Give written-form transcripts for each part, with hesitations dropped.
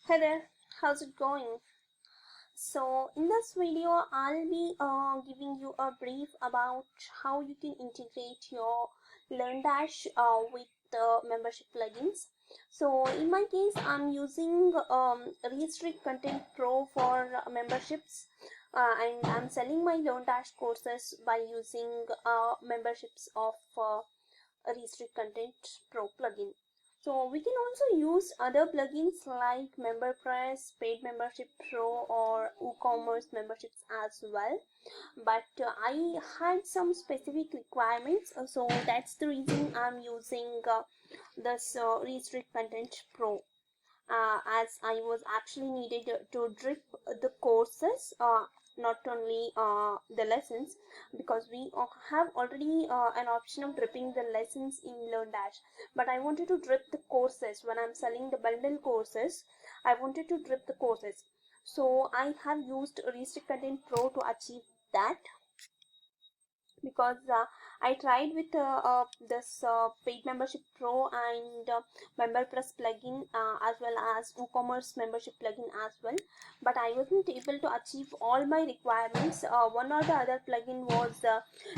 Hey there, how's it going? So in this video, I'll be giving you a brief about how you can integrate your LearnDash with the membership plugins. So in my case, I'm using Restrict Content Pro for memberships, and I'm selling my LearnDash courses by using memberships of Restrict Content Pro plugin. So we can also use other plugins like MemberPress, Paid Membership Pro, or WooCommerce memberships as well. But I had some specific requirements, so that's the reason I'm using this Restrict Content Pro. As I was actually needed to drip the courses, not only the lessons, because we have already an option of dripping the lessons in LearnDash. But I wanted to drip the courses when I'm selling the bundle courses. I wanted to drip the courses, so I have used Restrict Content Pro to achieve that, because I tried with this paid membership pro and MemberPress plugin, as well as WooCommerce membership plugin as well, but I wasn't able to achieve all my requirements. One or the other plugin was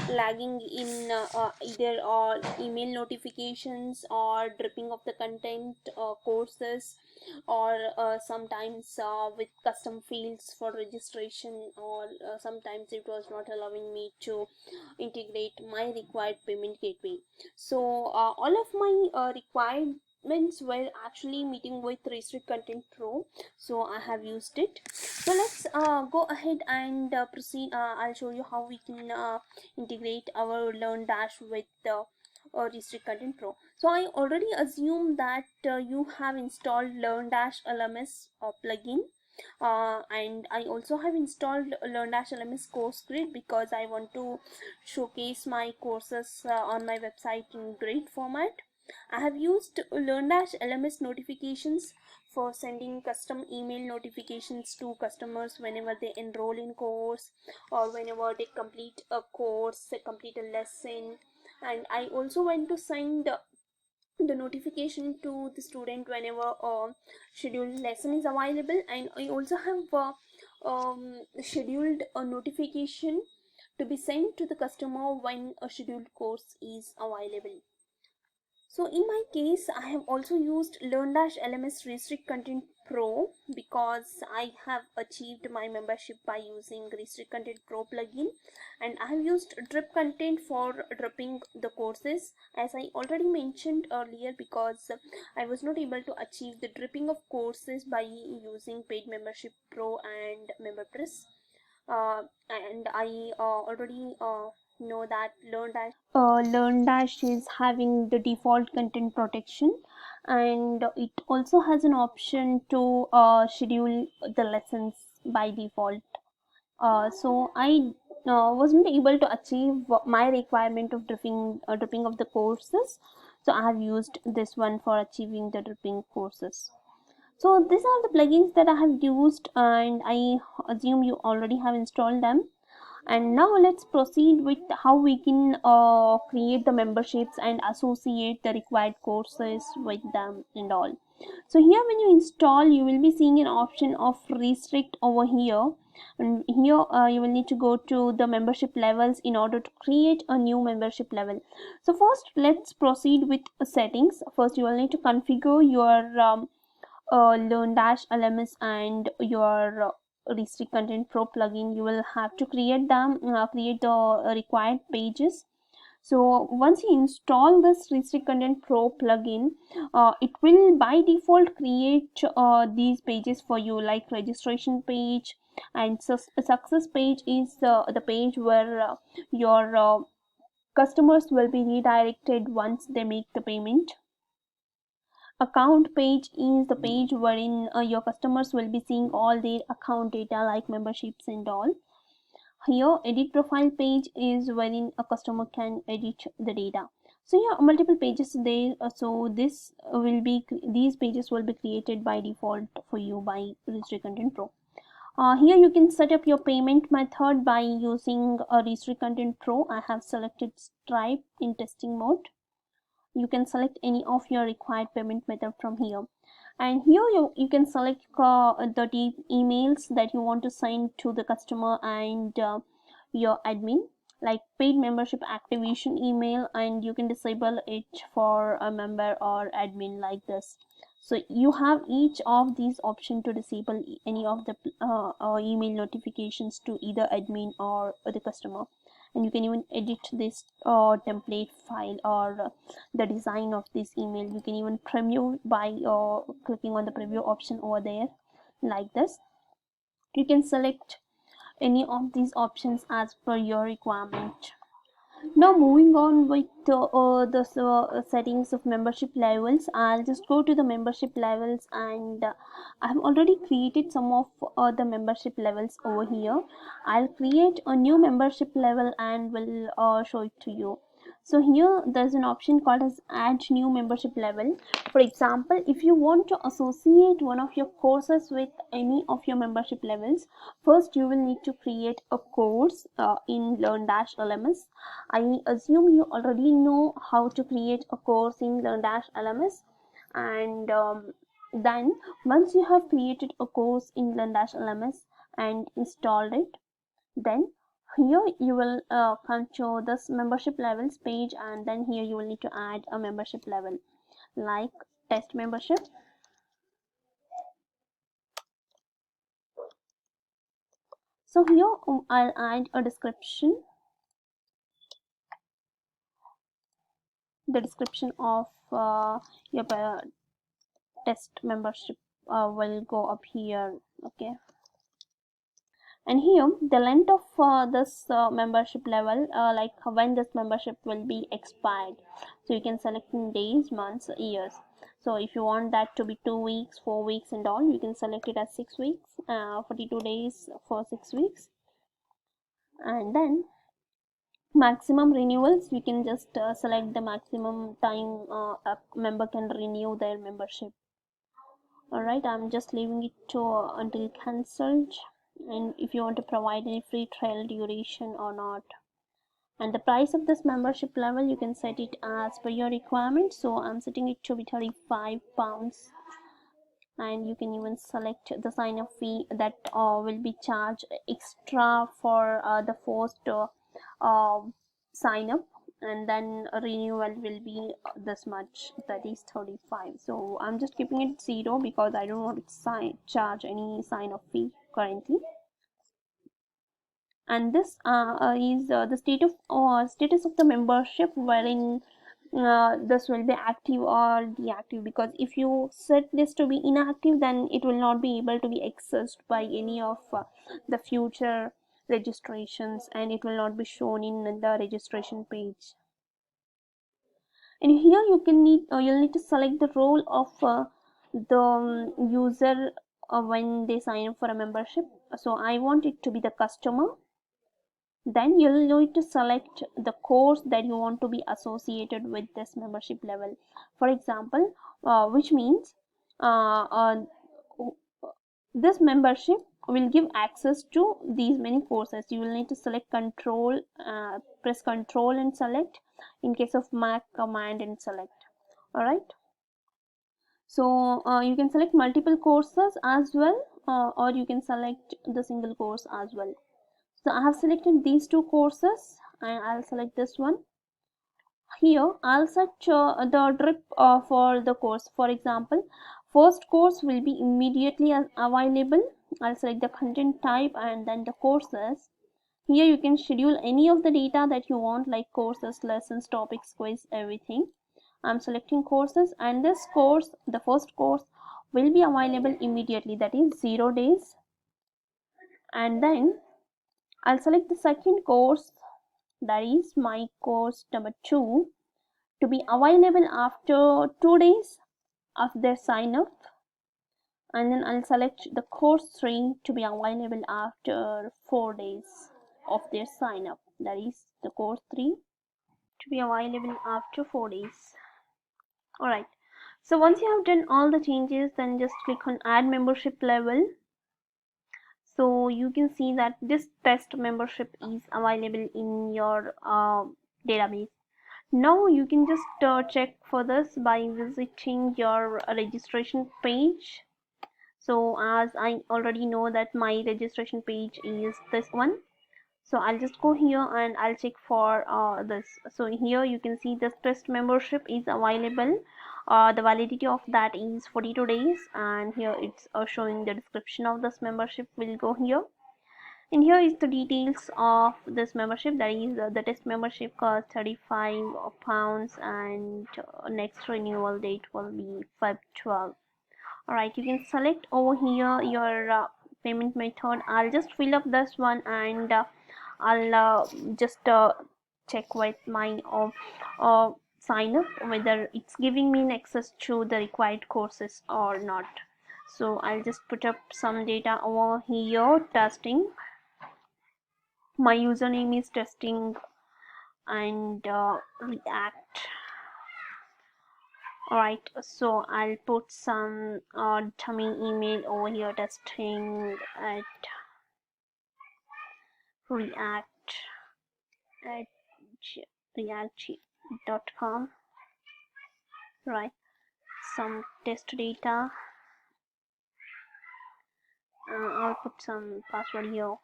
lagging in either email notifications or dripping of the content courses, or sometimes with custom fields for registration, or sometimes it was not allowing me to integrate my required payment gateway. So all of my requirements were actually meeting with Restrict Content Pro, so I have used it. So let's go ahead and proceed. I'll show you how we can integrate our LearnDash with Restrict Content Pro. So I already assume that you have installed LearnDash LMS plugin, and I also have installed LearnDash LMS Course Grid because I want to showcase my courses on my website in grid format. I have used LearnDash LMS notifications for sending custom email notifications to customers whenever they enroll in course, or whenever they complete a course, they complete a lesson. And I also want to send the notification to the student whenever a scheduled lesson is available, and I also have scheduled a notification to be sent to the customer when a scheduled course is available. So in my case, I have also used LearnDash LMS Restrict Content Pro because I have achieved my membership by using Restrict Content Pro plugin, and I have used Drip Content for dripping the courses, as I already mentioned earlier, because I was not able to achieve the dripping of courses by using Paid Membership Pro and MemberPress. And I already know that LearnDash is having the default content protection, and it also has an option to schedule the lessons by default. So I wasn't able to achieve my requirement of dripping of the courses, so I have used this one for achieving the dripping courses. So these are the plugins that I have used, and I assume you already have installed them. And now let's proceed with how we can create the memberships and associate the required courses with them and all. So here when you install, you will be seeing an option of restrict over here, and here you will need to go to the membership levels in order to create a new membership level. So first let's proceed with settings. First you will need to configure your LearnDash LMS and your Restrict Content Pro plugin. You will have to create create the required pages. So once you install this Restrict Content Pro plugin, it will by default create these pages for you, like registration page, and success page is the page where your customers will be redirected once they make the payment. Account page is the page wherein your customers will be seeing all their account data like memberships and all. Here edit profile page is wherein a customer can edit the data. So here are multiple pages there, so these pages will be created by default for you by Restrict Content Pro. Here you can set up your payment method by using Restrict Content Pro. I have selected Stripe in testing mode. You can select any of your required payment method from here, And here you can select the emails that you want to send to the customer and your admin, like paid membership activation email, and you can disable it for a member or admin like this. So you have each of these options to disable any of the email notifications to either admin or the customer. And you can even edit this template file or the design of this email. You can even preview by clicking on the preview option over there like this. You can select any of these options as per your requirement. Now moving on with the settings of membership levels, I'll just go to the membership levels, and I have already created some of the membership levels over here. I'll create a new membership level and will show it to you. So here there's an option called as add new membership level. For example, if you want to associate one of your courses with any of your membership levels, first you will need to create a course in Learn-LMS. I assume you already know how to create a course in Learn-LMS, and then once you have created a course in Learn-LMS and installed it, then here you will come to this membership levels page, and then here you will need to add a membership level like test membership. So here I'll add a description. The description of your test membership will go up here. Okay, and here the length of this membership level, like when this membership will be expired. So you can select in days, months, years. So if you want that to be 2 weeks, 4 weeks and all, you can select it as 6 weeks, 42 days for 6 weeks. And then maximum renewals, you can just select the maximum time a member can renew their membership. Alright, I'm just leaving it to until cancelled, and if you want to provide any free trial duration or not. And the price of this membership level, you can set it as per your requirement. So I'm setting it to be £35, and you can even select the sign up fee that will be charged extra for the first sign up, and then a renewal will be this much, that is 35. So I'm just keeping it 0 because I don't want to charge any sign up fee currently. And this is the status of the membership, wherein this will be active or deactive, because if you set this to be inactive, then it will not be able to be accessed by any of the future registrations, and it will not be shown in the registration page. And here you'll need to select the role of the user when they sign up for a membership. So I want it to be the customer. Then you'll need to select the course that you want to be associated with this membership level. For example, which means this membership will give access to these many courses. You will need to select control, press control and select. In case of Mac, command and select. All right. So you can select multiple courses as well, or you can select the single course as well. So I have selected these two courses, and I'll select this one. Here I'll set the drip for the course. For example, first course will be immediately available. I'll select the content type and then the courses. Here you can schedule any of the data that you want, like courses, lessons, topics, quiz, everything. I'm selecting courses, and this course, the first course, will be available immediately, that is 0 days. And then I'll select the second course, that is my course number 2, to be available after 2 days of their sign up. And then I'll select the course 3 to be available after 4 days of their sign up, that is the course 3 to be available after 4 days. Alright, so once you have done all the changes, then just click on add membership level. So you can see that this test membership is available in your database. Now you can just check for this by visiting your registration page. So as I already know that my registration page is this one, so I'll just go here and I'll check for this. So here you can see this test membership is available. The validity of that is 42 days, and here it's showing the description of this membership. Will go here, and here is the details of this membership. That is the test membership costs 35 pounds, and next renewal date will be Feb 12. Alright, you can select over here your payment method. I'll just fill up this one, and I'll just check with my sign up whether it's giving me access to the required courses or not. So I'll just put up some data over here. Testing, my username is testing, and React. Alright, so I'll put some dummy email over here, testing at react at react.com. Right, some test data. I'll put some password here.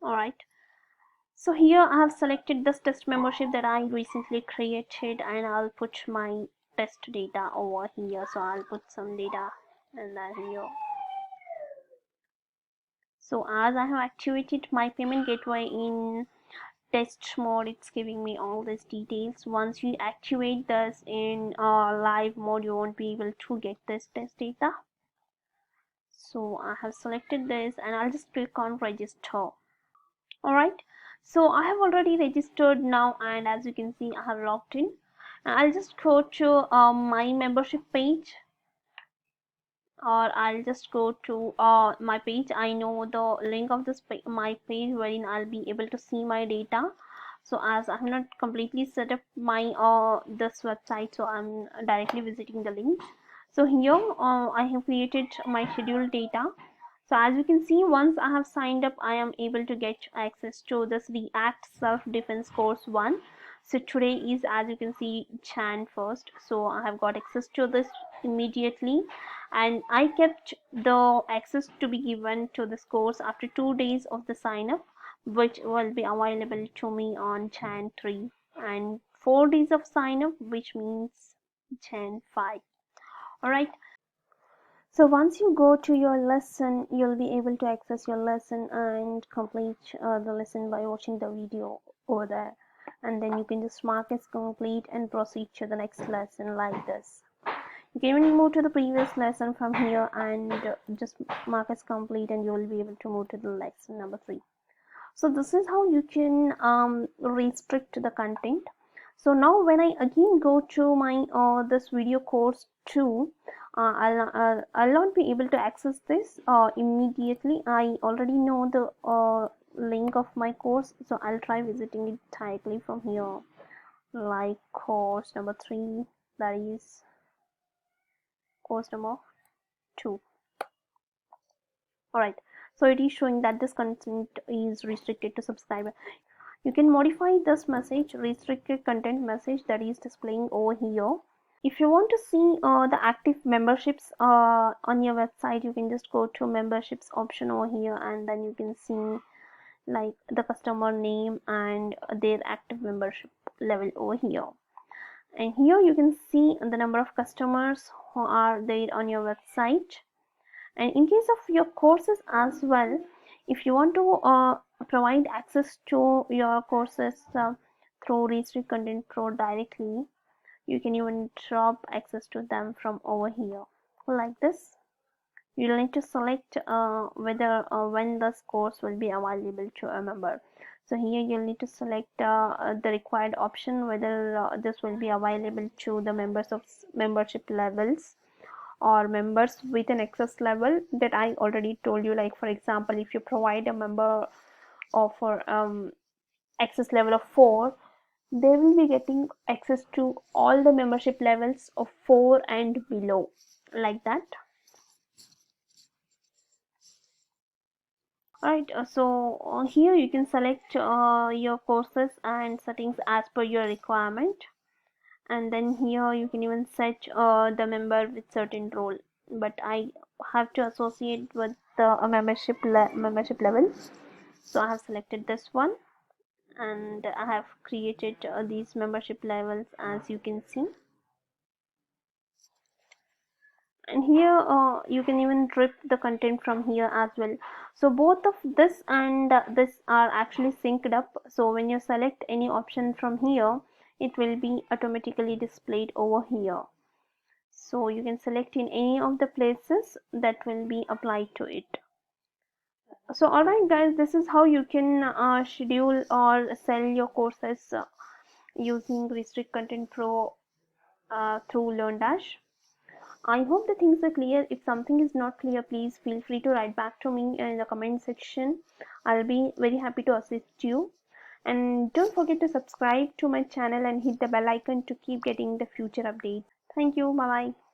Alright, so here I have selected this test membership that I recently created, and I'll put my test data over here. So I'll put some data and then here. So as I have activated my payment gateway in test mode, it's giving me all these details. Once you activate this in live mode, you won't be able to get this test data. So I have selected this, and I'll just click on register. Alright, so I have already registered now, and as you can see I have logged in. I'll just go to my membership page, or I'll just go to my page. I know the link of this my page wherein I'll be able to see my data. So as I'm not completely set up my this website, so I'm directly visiting the link. So here I have created my schedule data. So as you can see, once I have signed up, I am able to get access to this React Self-Defense course 1. So today is, as you can see, Jan 1st. So I have got access to this immediately, and I kept the access to be given to this course after 2 days of the sign up, which will be available to me on Jan 3, and 4 days of sign up, which means Jan 5. Alright, so once you go to your lesson, you'll be able to access your lesson and complete the lesson by watching the video over there, and then you can just mark as complete and proceed to the next lesson like this. You can even move to the previous lesson from here and just mark as complete, and you will be able to move to the lesson number 3. So this is how you can restrict the content. So now when I again go to my this video course 2, I'll not be able to access this immediately. I already know the link of my course, so I'll try visiting it directly from here, like course number 3, that is course number 2. Alright, so it is showing that this content is restricted to subscriber. You can modify this message, restricted content message, that is displaying over here. If you want to see the active memberships on your website, you can just go to memberships option over here, and then you can see like the customer name and their active membership level over here. And here you can see the number of customers who are there on your website. And in case of your courses as well, if you want to provide access to your courses through Restrict Content Pro directly, you can even drop access to them from over here like this. You'll need to select whether when this course will be available to a member. So here you'll need to select the required option, whether this will be available to the members of membership levels or members with an access level that I already told you. Like for example, if you provide a member offer access level of 4, they will be getting access to all the membership levels of 4 and below, like that. Right, here you can select your courses and settings as per your requirement, and then here you can even set the member with certain role, but I have to associate with the membership level, so I have selected this one, and I have created these membership levels, as you can see. And here you can even rip the content from here as well. So both of this and this are actually synced up, so when you select any option from here, it will be automatically displayed over here, so you can select in any of the places that will be applied to it. So alright guys, this is how you can schedule or sell your courses using Restrict Content Pro through LearnDash. I hope the things are clear. If something is not clear, please feel free to write back to me in the comment section. I'll be very happy to assist you. And don't forget to subscribe to my channel and hit the bell icon to keep getting the future updates. Thank you. Bye bye.